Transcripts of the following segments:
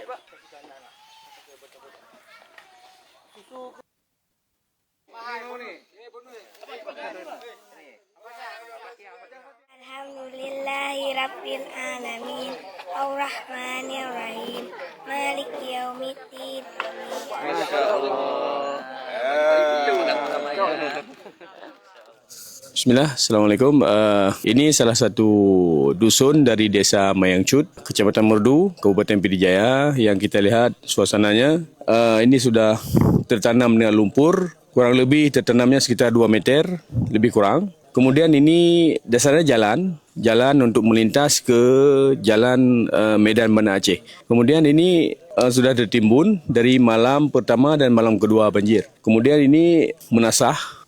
Alhamdulillahirabbil alamin. Arrahmanirrahim. Maliki yaumiddin. Bismillah, Assalamualaikum. Ini salah satu dusun dari Desa Mayangcut, Kecamatan Merdu, Kabupaten Pidijaya, yang kita lihat suasananya. Ini sudah tertanam dengan lumpur, kurang lebih tertanamnya sekitar 2 meter, lebih kurang. Kemudian ini dasarnya jalan untuk melintas ke jalan Medan Banda Aceh. Kemudian ini sudah tertimbun dari malam pertama dan malam kedua banjir. Kemudian ini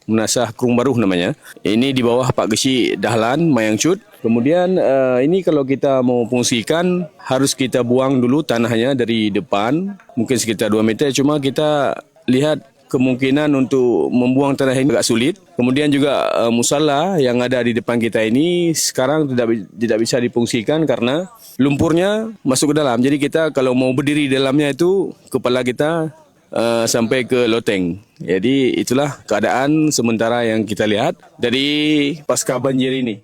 Menasah Krung Baruh namanya. Ini di bawah Pak Gesi Dahlan, Mayangcut. Kemudian ini kalau kita mau fungsikan, harus kita buang dulu tanahnya dari depan, mungkin sekitar 2 meter. Cuma kita lihat kemungkinan untuk membuang tanah ini agak sulit. Kemudian juga musala yang ada di depan kita ini sekarang tidak bisa difungsikan karena lumpurnya masuk ke dalam. Jadi kita kalau mau berdiri di dalamnya itu kepala kita sampai ke loteng. Jadi itulah keadaan sementara yang kita lihat dari pasca banjir ini.